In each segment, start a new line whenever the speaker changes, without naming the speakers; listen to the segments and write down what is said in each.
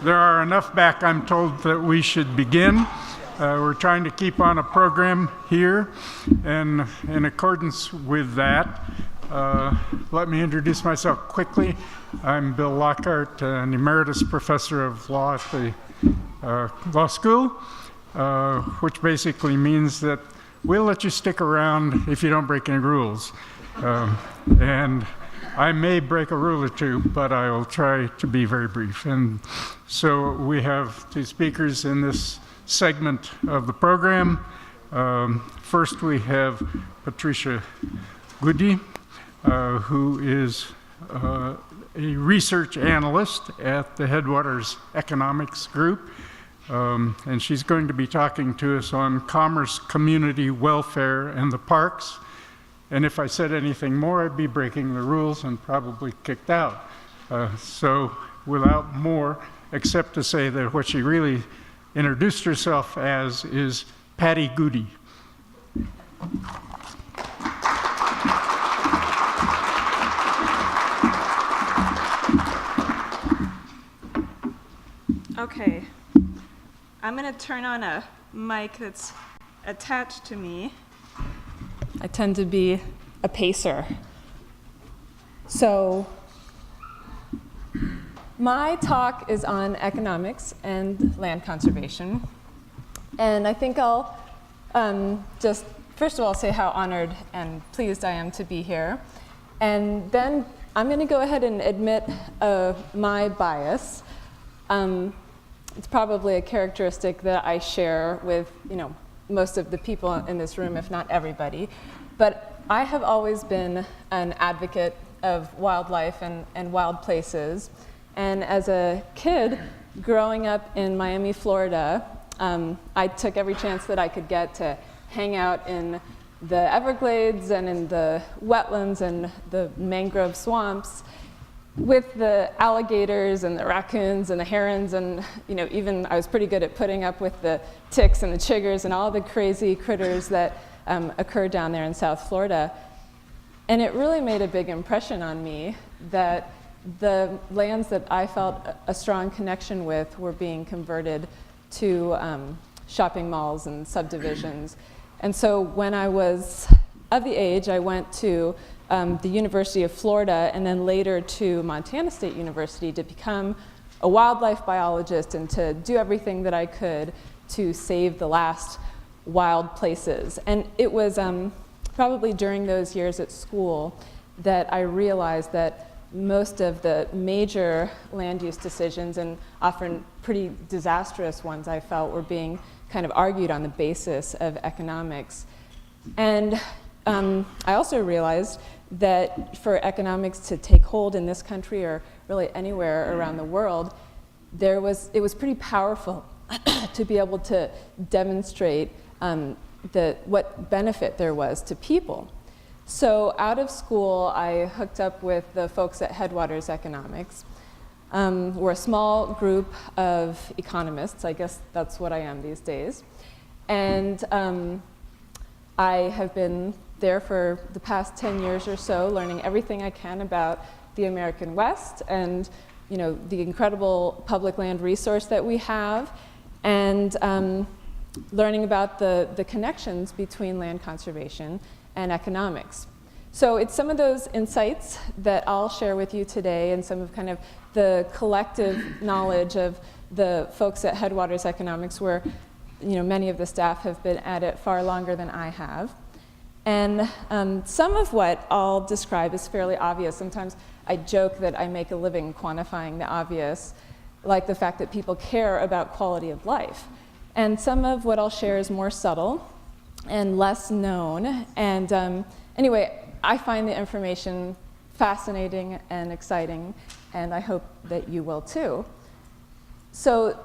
There are enough back, I'm told, that we should begin. We're trying to keep on a program here, and in accordance with that, let me introduce myself quickly. I'm Bill Lockhart, an emeritus professor of law at the law school, which basically means that we'll let you stick around if you don't break any rules. And I may break a rule or two, but I will try to be very brief. And so we have two speakers in this segment of the program. First, we have Patricia Gude, who is a research analyst at the Headwaters Economics Group. And she's going to be talking to us on commerce, community welfare, and the parks. And if I said anything more, I'd be breaking the rules and probably kicked out. So without more, except to say that what she really introduced herself as is Patty Gude.
Okay, I'm going to turn on a mic that's attached to me. I tend to be a pacer. So my talk is on economics and land conservation. And I think I'll just, first of all, say how honored and pleased I am to be here. And then I'm going to go ahead and admit my bias. It's probably a characteristic that I share with, most of the people in this room, if not everybody. But I have always been an advocate of wildlife and wild places. And as a kid, growing up in Miami, Florida, I took every chance that I could get to hang out in the Everglades and in the wetlands and the mangrove swamps with the alligators and the raccoons and the herons, and even I was pretty good at putting up with the ticks and the chiggers and all the crazy critters that occur down there in South Florida. And it really made a big impression on me that the lands that I felt a strong connection with were being converted to shopping malls and subdivisions. And so when I was of the age, I went to the University of Florida and then later to Montana State University to become a wildlife biologist and to do everything that I could to save the last wild places. And it was probably during those years at school that I realized that most of the major land use decisions, and often pretty disastrous ones, I felt were being kind of argued on the basis of economics. And I also realized that for economics to take hold in this country or really anywhere around the world, it was pretty powerful to be able to demonstrate what benefit there was to people. So out of school, I hooked up with the folks at Headwaters Economics. We're a small group of economists. I guess that's what I am these days. And I have been there for the past 10 years or so, learning everything I can about the American West and the incredible public land resource that we have, and learning about the connections between land conservation and economics. So it's some of those insights that I'll share with you today, and some of kind of the collective knowledge of the folks at Headwaters Economics, where many of the staff have been at it far longer than I have. And some of what I'll describe is fairly obvious. Sometimes I joke that I make a living quantifying the obvious, like the fact that people care about quality of life. And some of what I'll share is more subtle and less known. And anyway, I find the information fascinating and exciting, and I hope that you will too. So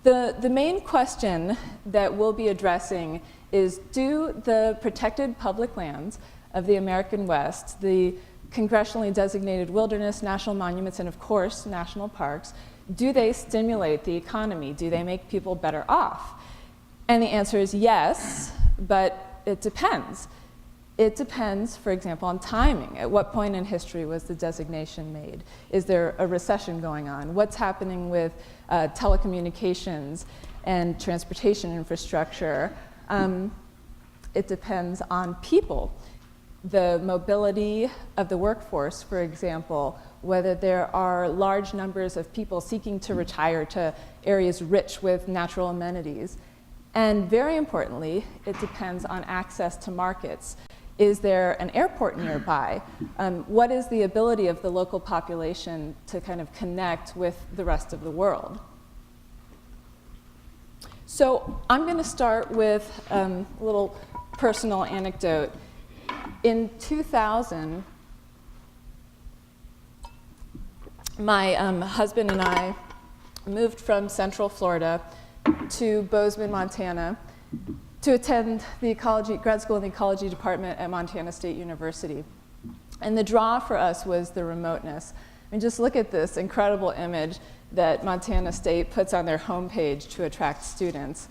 the main question that we'll be addressing is, do the protected public lands of the American West, the congressionally designated wilderness, national monuments, and of course, national parks, do they stimulate the economy? Do they make people better off? And the answer is yes, but it depends. It depends, for example, on timing. At what point in history was the designation made? Is there a recession going on? What's happening with telecommunications and transportation infrastructure? It depends on people. The mobility of the workforce, for example, whether there are large numbers of people seeking to retire to areas rich with natural amenities. And very importantly, it depends on access to markets. Is there an airport nearby? What is the ability of the local population to kind of connect with the rest of the world? So I'm going to start with a little personal anecdote. In 2000, my husband and I moved from Central Florida to Bozeman, Montana, to attend the grad school in the ecology department at Montana State University. And the draw for us was the remoteness. I mean, just look at this incredible image that Montana State puts on their homepage to attract students.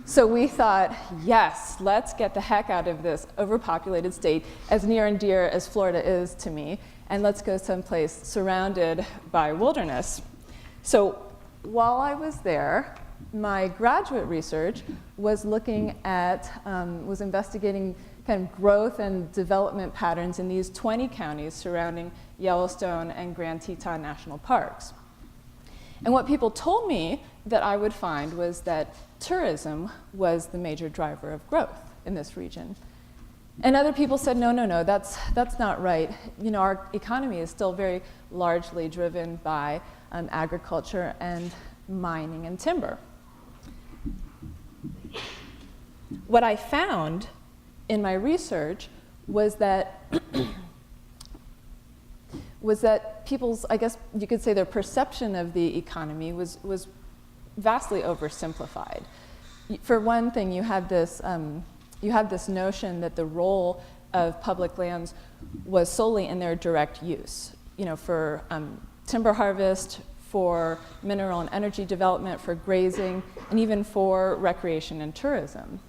So we thought, yes, let's get the heck out of this overpopulated state, as near and dear as Florida is to me, and let's go someplace surrounded by wilderness. So while I was there, my graduate research was looking at, was investigating kind of growth and development patterns in these 20 counties surrounding Yellowstone and Grand Teton National Parks. And what people told me that I would find was that tourism was the major driver of growth in this region. And other people said, no, no, no, that's not right. You know, our economy is still very largely driven by agriculture and mining and timber. What I found in my research was that people's, I guess you could say, their perception of the economy was vastly oversimplified. For one thing, you had this notion that the role of public lands was solely in their direct use, you know, for timber harvest, for mineral and energy development, for grazing, and even for recreation and tourism.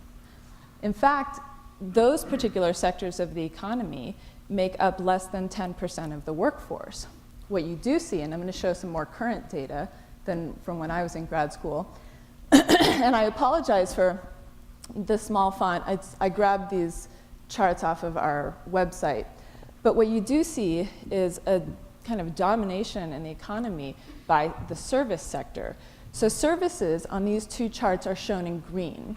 In fact, those particular sectors of the economy make up less than 10% of the workforce. What you do see, and I'm going to show some more current data than from when I was in grad school, and I apologize for the small font. I grabbed these charts off of our website. But what you do see is a kind of domination in the economy by the service sector. So services on these two charts are shown in green.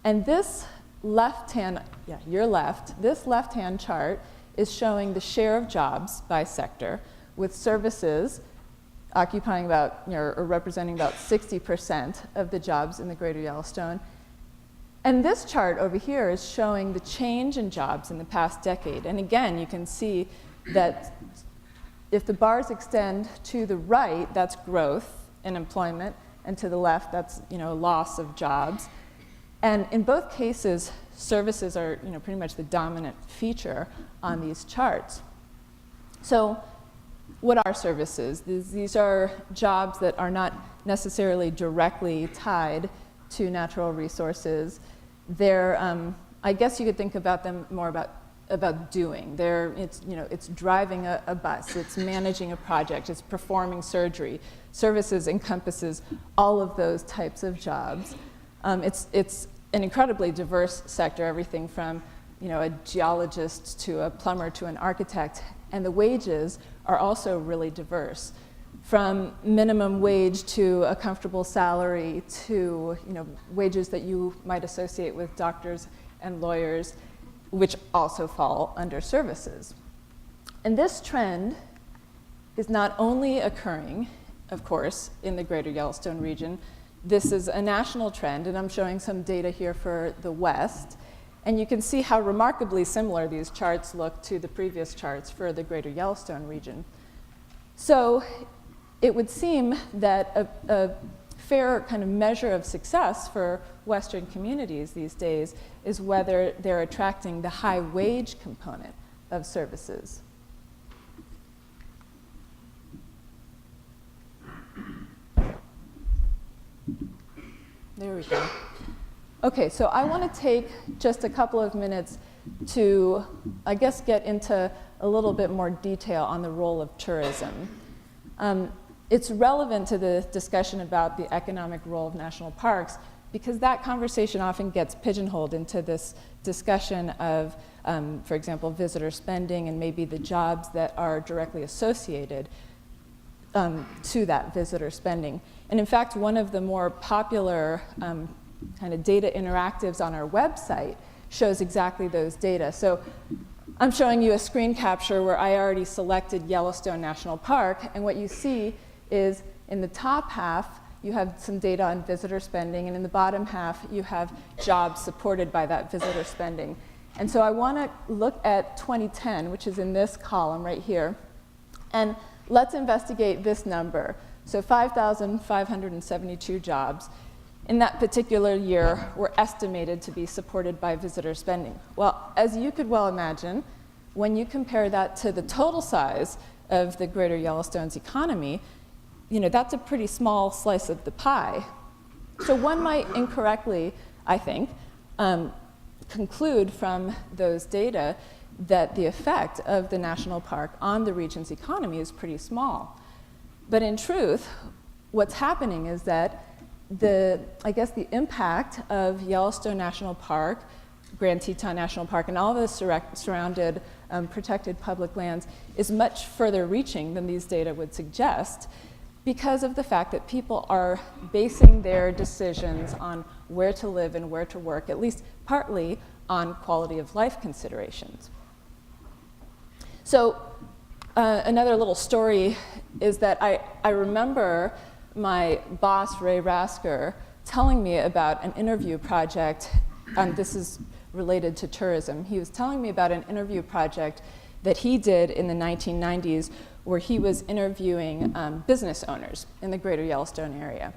And this left-hand, yeah, your left, this left-hand chart is showing the share of jobs by sector, with services occupying about, you know, or representing about 60% of the jobs in the Greater Yellowstone. And this chart over here is showing the change in jobs in the past decade. And again, you can see that if the bars extend to the right, that's growth in employment, and to the left, that's, you know, loss of jobs. And in both cases, services are, you know, pretty much the dominant feature on these charts. So what are services? These are jobs that are not necessarily directly tied to natural resources. They're, I guess you could think about them more about doing. It's, you know, it's driving a bus, it's managing a project, it's performing surgery. Services encompasses all of those types of jobs. It's an incredibly diverse sector, everything from, you know, a geologist to a plumber to an architect, and the wages are also really diverse. From minimum wage to a comfortable salary to, you know, wages that you might associate with doctors and lawyers, which also fall under services. And this trend is not only occurring, of course, in the Greater Yellowstone region. This is a national trend, and I'm showing some data here for the West. And you can see how remarkably similar these charts look to the previous charts for the Greater Yellowstone region. So it would seem that a fair kind of measure of success for Western communities these days is whether they're attracting the high wage component of services. There we go. Okay, so I want to take just a couple of minutes to, I guess, get into a little bit more detail on the role of tourism. It's relevant to the discussion about the economic role of national parks because that conversation often gets pigeonholed into this discussion of, for example, visitor spending and maybe the jobs that are directly associated to that visitor spending. And in fact, one of the more popular kind of data interactives on our website shows exactly those data. So I'm showing you a screen capture where I already selected Yellowstone National Park, and what you see is in the top half, you have some data on visitor spending, and in the bottom half, you have jobs supported by that visitor spending. And so I want to look at 2010, which is in this column right here, and let's investigate this number. So 5,572 jobs in that particular year were estimated to be supported by visitor spending. Well, as you could well imagine, when you compare that to the total size of the greater Yellowstone's economy, that's a pretty small slice of the pie. So one might incorrectly, I think, conclude from those data that the effect of the national park on the region's economy is pretty small. But in truth, what's happening is that the impact of Yellowstone National Park, Grand Teton National Park, and all the surrounded protected public lands is much further reaching than these data would suggest because of the fact that people are basing their decisions on where to live and where to work, at least partly on quality of life considerations. So another little story is that I remember my boss, Ray Rasker, telling me about an interview project, this is related to tourism. He was telling me about an interview project that he did in the 1990s where he was interviewing business owners in the greater Yellowstone area.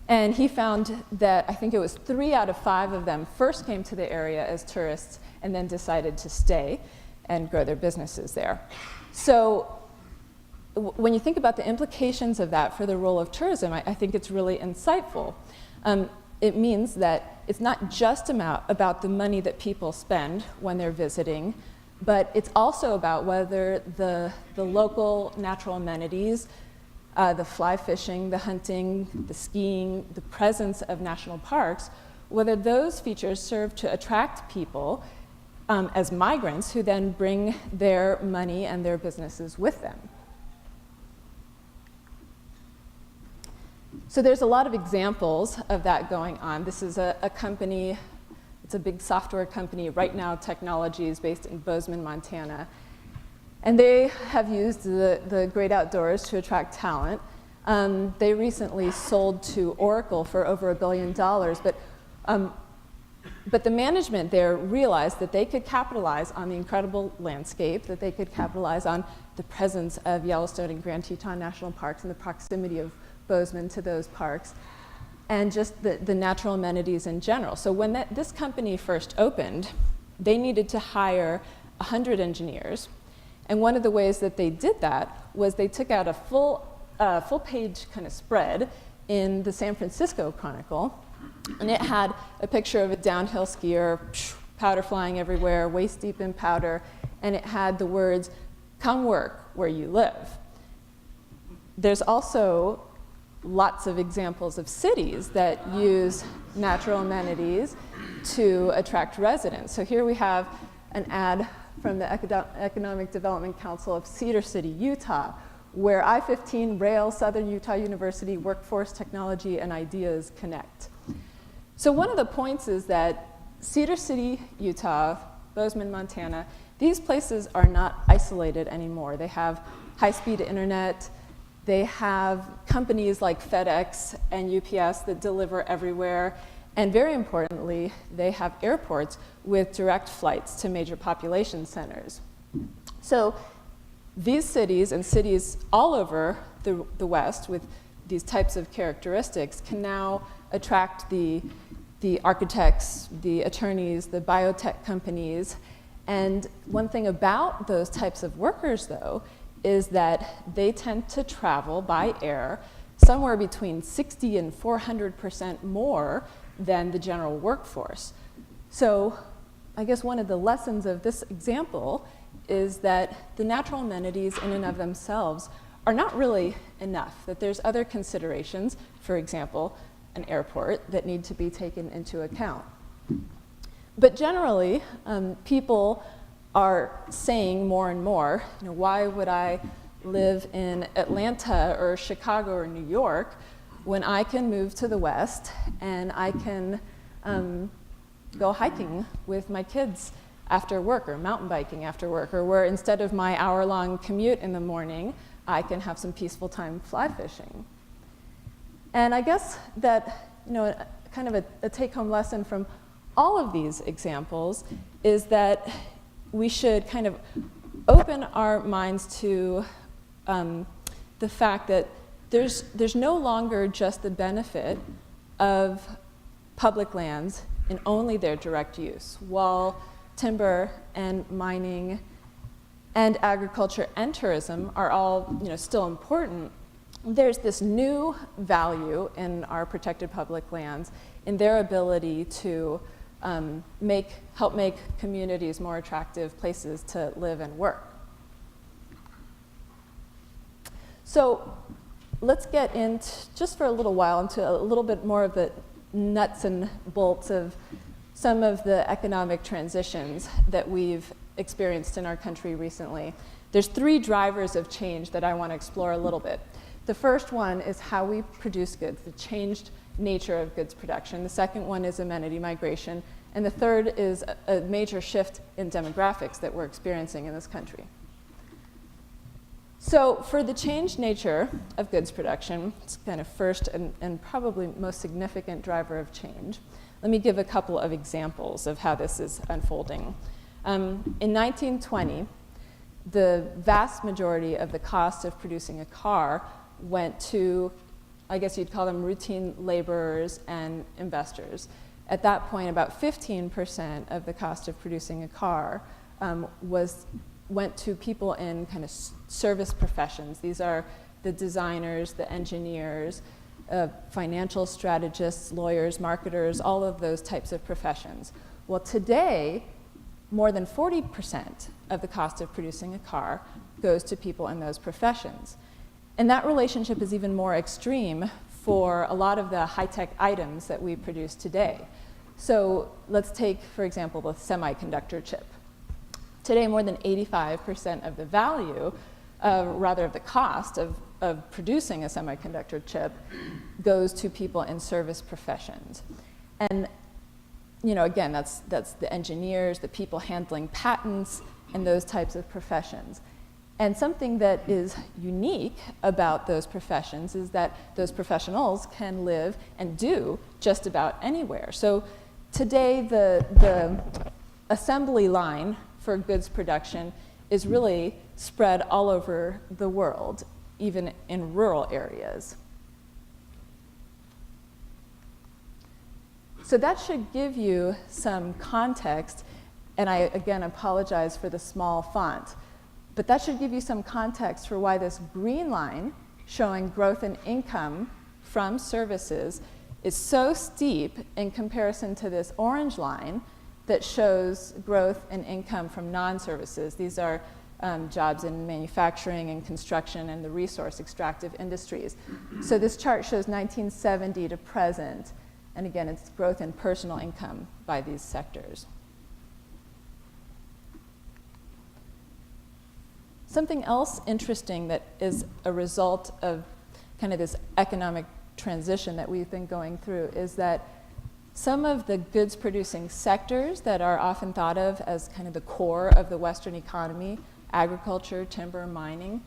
And he found that I think it was 3 out of 5 of them first came to the area as tourists and then decided to stay and grow their businesses there. So when you think about the implications of that for the role of tourism, I think it's really insightful. It means that it's not just about the money that people spend when they're visiting, but it's also about whether the local natural amenities, the fly fishing, the hunting, the skiing, the presence of national parks, whether those features serve to attract people as migrants who then bring their money and their businesses with them. So there's a lot of examples of that going on. This is a company, it's a big software company, Right Now Technologies, based in Bozeman, Montana. And they have used the great outdoors to attract talent. They recently sold to Oracle for over $1 billion, but the management there realized that they could capitalize on the incredible landscape, that they could capitalize on the presence of Yellowstone and Grand Teton National Parks and the proximity of Bozeman to those parks, and just the natural amenities in general. So when this company first opened, they needed to hire 100 engineers. And one of the ways that they did that was they took out a full-page kind of spread in the San Francisco Chronicle, and it had a picture of a downhill skier, powder flying everywhere, waist deep in powder, and it had the words, "Come work where you live." There's also lots of examples of cities that use natural amenities to attract residents. So here we have an ad from the Economic Development Council of Cedar City, Utah, where I-15 Rail, Southern Utah University, Workforce Technology, and Ideas connect. So one of the points is that Cedar City, Utah, Bozeman, Montana, these places are not isolated anymore. They have high-speed internet. They have companies like FedEx and UPS that deliver everywhere. And very importantly, they have airports with direct flights to major population centers. So these cities and cities all over the West with these types of characteristics can now attract the architects, the attorneys, the biotech companies. And one thing about those types of workers, though, is that they tend to travel by air somewhere between 60 and 400% more than the general workforce. So I guess one of the lessons of this example is that the natural amenities in and of themselves are not really enough, that there's other considerations, for example, an airport, that need to be taken into account. But generally, people are saying more and more, why would I live in Atlanta or Chicago or New York when I can move to the West and I can go hiking with my kids after work, or mountain biking after work, or where instead of my hour-long commute in the morning, I can have some peaceful time fly fishing. And I guess that, kind of a take-home lesson from all of these examples is that we should kind of open our minds to the fact that there's no longer just the benefit of public lands in only their direct use. While timber and mining and agriculture and tourism are all still important, there's this new value in our protected public lands in their ability to help make communities more attractive places to live and work. So let's get into, just for a little while, into a little bit more of the nuts and bolts of some of the economic transitions that we've experienced in our country recently. There's 3 drivers of change that I want to explore a little bit. The first one is how we produce goods, the changed nature of goods production. The second one is amenity migration. And the third is a major shift in demographics that we're experiencing in this country. So for the changed nature of goods production, it's kind of first and probably most significant driver of change. Let me give a couple of examples of how this is unfolding. In 1920, the vast majority of the cost of producing a car went to, I guess you'd call them routine laborers and investors. At that point, about 15% of the cost of producing a car went to people in kind of service professions. These are the designers, the engineers, financial strategists, lawyers, marketers, all of those types of professions. Well, today, more than 40% of the cost of producing a car goes to people in those professions. And that relationship is even more extreme for a lot of the high-tech items that we produce today. So let's take, for example, the semiconductor chip. Today, more than 85% of the value, rather of the cost of producing a semiconductor chip goes to people in service professions. And again, that's the engineers, the people handling patents, and those types of professions. And something that is unique about those professions is that those professionals can live and do just about anywhere. So today, the assembly line for goods production is really spread all over the world, even in rural areas. So that should give you some context, and I, again, apologize for the small font, but that should give you some context for why this green line showing growth in income from services is so steep in comparison to this orange line that shows growth in income from non-services. These are jobs in manufacturing and construction and the resource extractive industries. So this chart shows 1970 to present, and again, it's growth in personal income by these sectors. Something else interesting that is a result of kind of this economic transition that we've been going through is that some of the goods producing sectors that are often thought of as kind of the core of the Western economy, agriculture, timber, mining,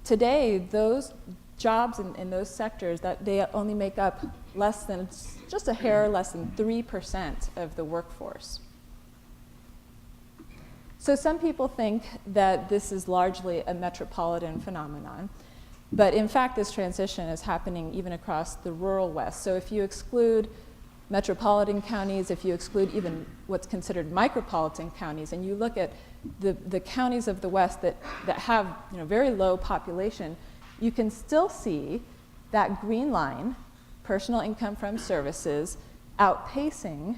today those jobs in those sectors, that they only make up less than, just a hair less than 3% of the workforce. So some people think that this is largely a metropolitan phenomenon, but in fact this transition is happening even across the rural West. So if you exclude metropolitan counties, if you exclude even what's considered micropolitan counties, and you look at the counties of the West that have very low population, you can still see that green line, personal income from services, outpacing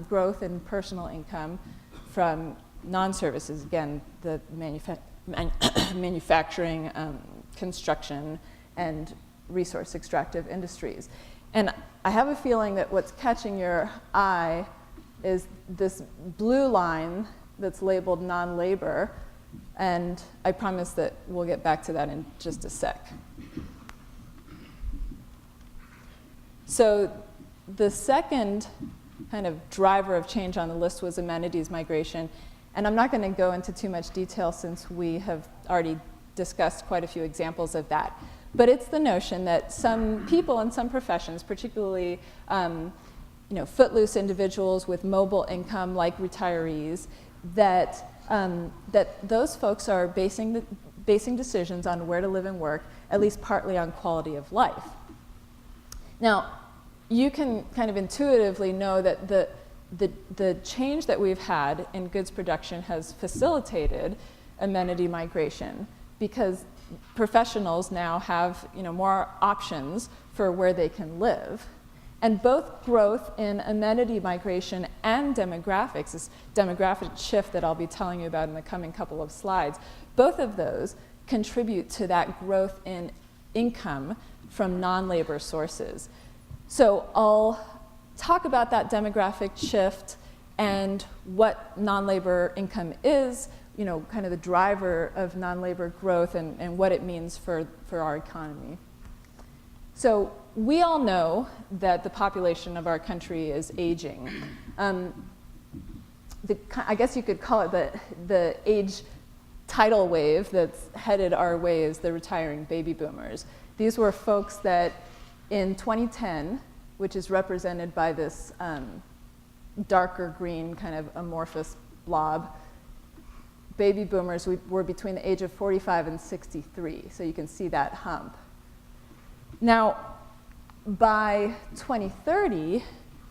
growth in personal income from non-services, again, the manufacturing, construction, and resource extractive industries. And I have a feeling that what's catching your eye is this blue line that's labeled non-labor, and I promise that we'll get back to that in just a sec. So the second kind of driver of change on the list was amenities migration. And I'm not going to go into too much detail since we have already discussed quite a few examples of that. But it's the notion that some people in some professions, particularly footloose individuals with mobile income like retirees, that those folks are basing decisions on where to live and work, at least partly on quality of life. Now, you can kind of intuitively know that the change that we've had in goods production has facilitated amenity migration because professionals now have more options for where they can live. And both growth in amenity migration and demographics, this demographic shift that I'll be telling you about in the coming couple of slides, both of those contribute to that growth in income from non-labor sources. So I'll talk about that demographic shift and what non-labor income is, kind of the driver of non-labor growth and what it means for our economy. So we all know that the population of our country is aging. I guess you could call it the age tidal wave that's headed our way is the retiring baby boomers. These were folks that in 2010, which is represented by this darker green kind of amorphous blob, baby boomers were between the age of 45 and 63, so you can see that hump. Now, by 2030,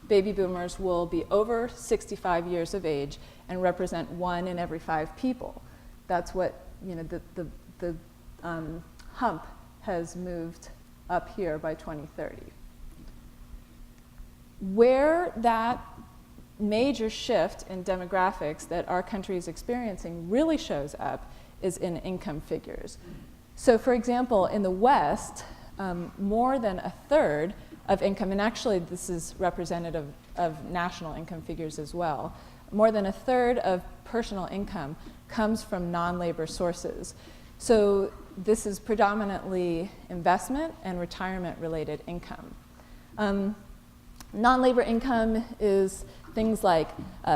baby boomers will be over 65 years of age and represent 1 in every 5 people. That's what, the hump has moved up here by 2030. Where that major shift in demographics that our country is experiencing really shows up is in income figures. So for example, in the West, more than a third of income, and actually this is representative of national income figures as well, more than a third of personal income comes from non-labor sources. So this is predominantly investment and retirement-related income. Non-labor income is things like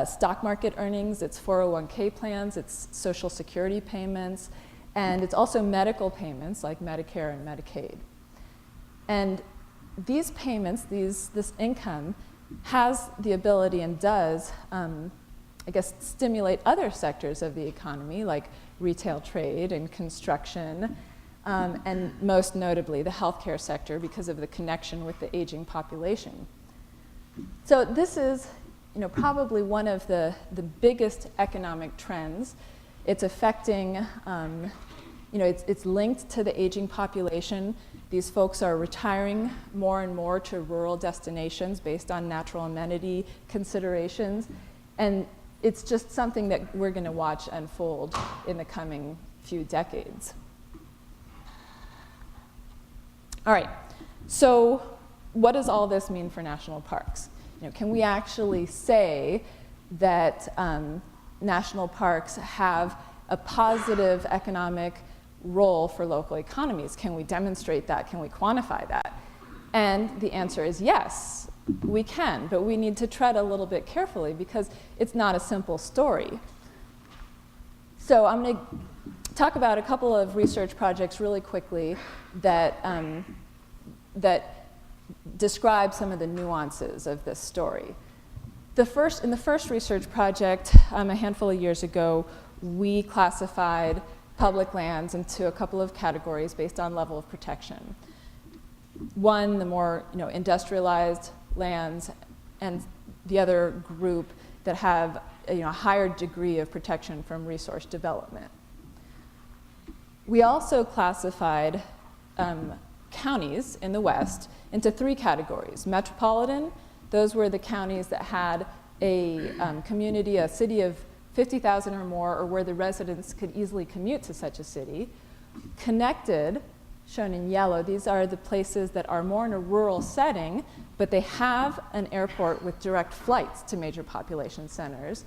stock market earnings, it's 401k plans, it's Social Security payments, and it's also medical payments like Medicare and Medicaid. And these payments, this income, has the ability and does, stimulate other sectors of the economy like retail trade and construction, and most notably the healthcare sector because of the connection with the aging population. So this is, probably one of the biggest economic trends. It's affecting, it's linked to the aging population. These folks are retiring more and more to rural destinations based on natural amenity considerations. And it's just something that we're going to watch unfold in the coming few decades. All right, so what does all this mean for national parks? Can we actually say that national parks have a positive economic role for local economies? Can we demonstrate that? Can we quantify that? And the answer is yes, we can, but we need to tread a little bit carefully because it's not a simple story. So I'm going to talk about a couple of research projects really quickly that describe some of the nuances of this story. In the first research project, a handful of years ago, we classified public lands into a couple of categories based on level of protection. One, the more industrialized lands, and the other group that have a higher degree of protection from resource development. We also classified counties in the West into 3 categories. Metropolitan, those were the counties that had a community, a city of 50,000 or more, or where the residents could easily commute to such a city. Connected, shown in yellow, these are the places that are more in a rural setting, but they have an airport with direct flights to major population centers,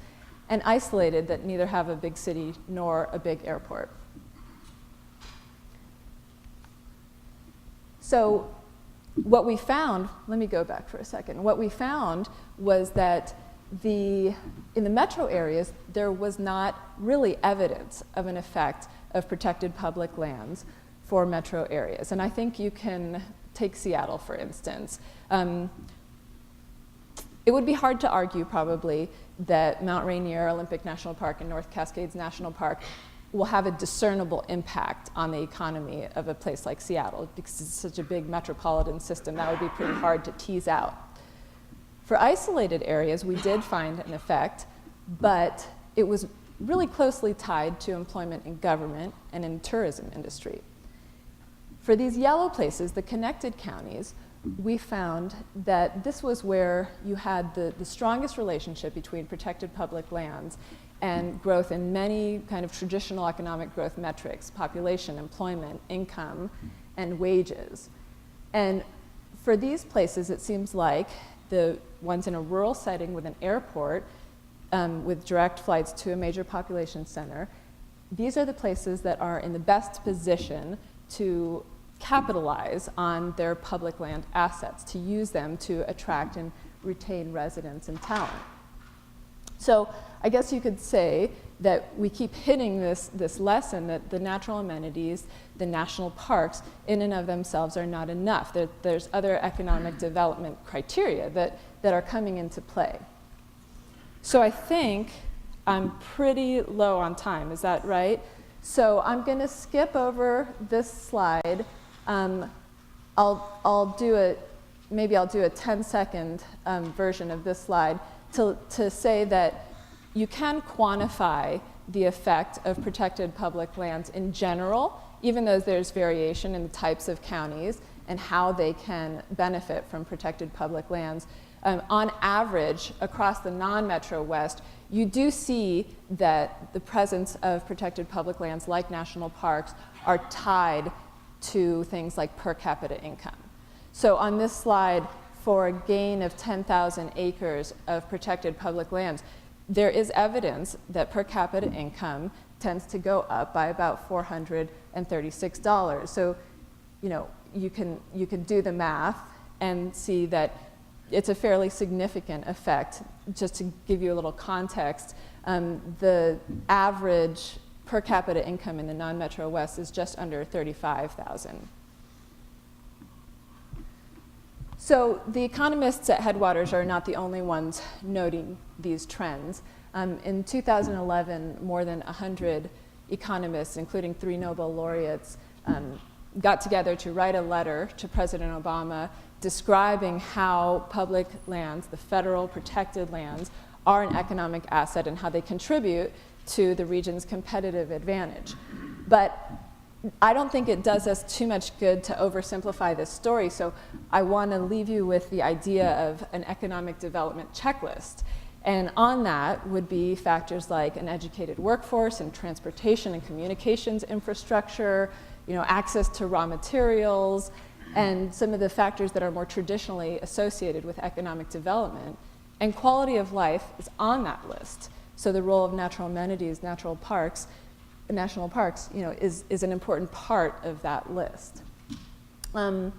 and isolated, that neither have a big city nor a big airport. So what we found, let me go back for a second. What we found was that in the metro areas, there was not really evidence of an effect of protected public lands for metro areas. And I think you can take Seattle, for instance. It would be hard to argue, probably, that Mount Rainier Olympic National Park and North Cascades National Park will have a discernible impact on the economy of a place like Seattle, because it's such a big metropolitan system. That would be pretty hard to tease out. For isolated areas, we did find an effect, but it was really closely tied to employment in government and in tourism industry. For these yellow places, the connected counties, we found that this was where you had the strongest relationship between protected public lands and growth in many kind of traditional economic growth metrics: population, employment, income, and wages. And for these places, it seems like the ones in a rural setting with an airport, with direct flights to a major population center, these are the places that are in the best position to capitalize on their public land assets, to use them to attract and retain residents and talent. So I guess you could say that we keep hitting this lesson that the natural amenities, the national parks, in and of themselves are not enough. There's other economic development criteria that are coming into play. So I think I'm pretty low on time, is that right? So I'm going to skip over this slide. I'll do a 10-second version of this slide to say that you can quantify the effect of protected public lands in general, even though there's variation in the types of counties and how they can benefit from protected public lands. On average, across the non-metro West, you do see that the presence of protected public lands like national parks are tied to things like per capita income. So on this slide, for a gain of 10,000 acres of protected public lands, there is evidence that per capita income tends to go up by about $436. So, you can do the math and see that it's a fairly significant effect. Just to give you a little context, the average per capita income in the non-metro West is just under $35,000. So the economists at Headwaters are not the only ones noting these trends. In 2011, more than 100 economists, including 3 Nobel laureates, got together to write a letter to President Obama describing how public lands, the federal protected lands, are an economic asset and how they contribute to the region's competitive advantage. But I don't think it does us too much good to oversimplify this story, so I want to leave you with the idea of an economic development checklist. And on that would be factors like an educated workforce and transportation and communications infrastructure, access to raw materials, and some of the factors that are more traditionally associated with economic development. And quality of life is on that list. So the role of natural amenities, national parks, is an important part of that list. I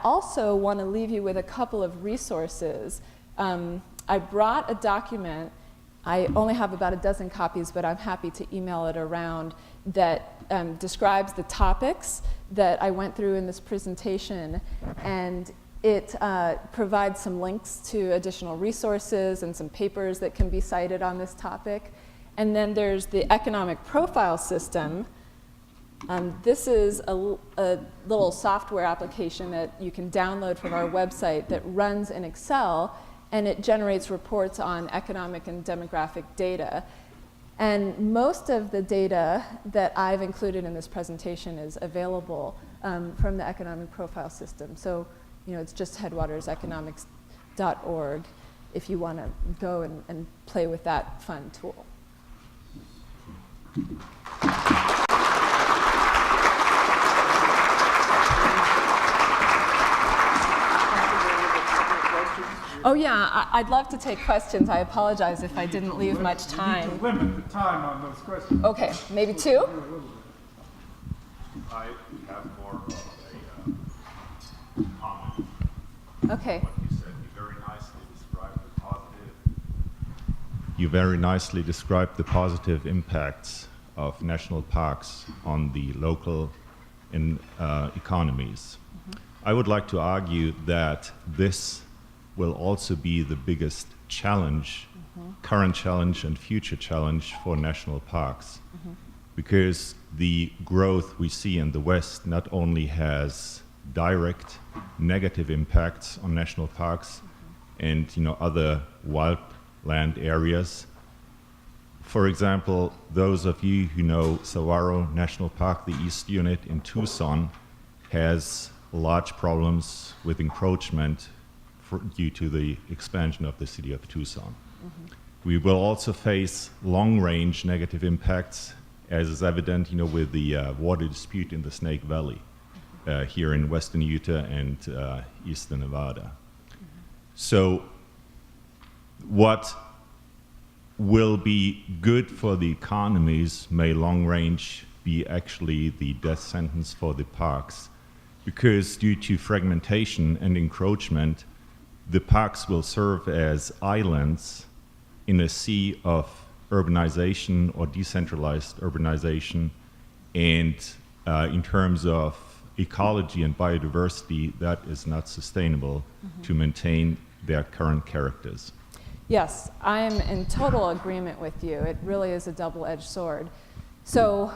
also want to leave you with a couple of resources. I brought a document. I only have about a dozen copies, but I'm happy to email it around, that describes the topics that I went through in this presentation, and it provides some links to additional resources and some papers that can be cited on this topic. And then there's the economic profile system. This is a little software application that you can download from our website that runs in Excel, and it generates reports on economic and demographic data. And most of the data that I've included in this presentation is available from the economic profile system. So, it's just headwaterseconomics.org. if you want to go and play with that fun tool. Oh yeah, I'd love to take questions. I apologize if I didn't leave much time.
You need to limit the time on those questions.
Okay, maybe 2?
I have more of a comment.
Okay.
What you said, you very nicely described the positive impacts of national parks on the local economies. I would like to argue that this will also be the biggest challenge, current challenge and future challenge for national parks. Because the growth we see in the West not only has direct negative impacts on national parks and other wildland areas. For example, those of you who know Saguaro National Park, the East Unit in Tucson, has large problems with encroachment due to the expansion of the city of Tucson. We will also face long-range negative impacts, as is evident, with the water dispute in the Snake Valley here in western Utah and eastern Nevada. So what will be good for the economies may long-range be actually the death sentence for the parks, because due to fragmentation and encroachment, the parks will serve as islands in a sea of urbanization or decentralized urbanization, and in terms of ecology and biodiversity, that is not sustainable to maintain their current characters.
Yes, I'm in total agreement with you. It really is a double-edged sword. So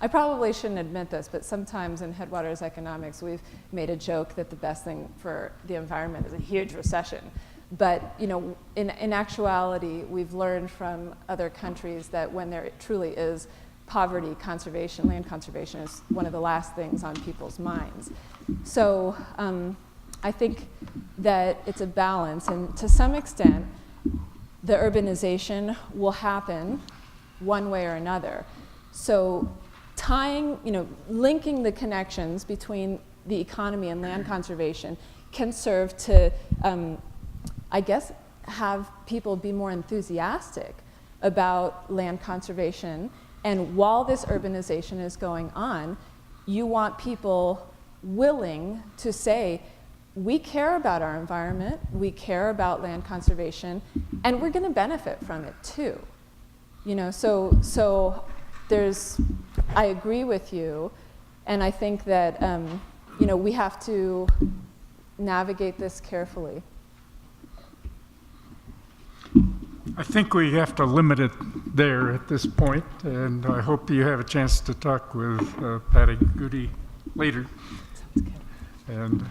I probably shouldn't admit this, but sometimes in Headwaters Economics, we've made a joke that the best thing for the environment is a huge recession. But in actuality, we've learned from other countries that when there truly is poverty, conservation, land conservation is one of the last things on people's minds. So I think that it's a balance, and to some extent, the urbanization will happen one way or another. So linking the connections between the economy and land conservation can serve to, I guess, have people be more enthusiastic about land conservation. And while this urbanization is going on, you want people willing to say, we care about our environment, we care about land conservation, and we're going to benefit from it too. So I agree with you, and I think that we have to navigate this carefully.
I think we have to limit it there at this point, and I hope you have a chance to talk with Patty Gude later.
Sounds good.
And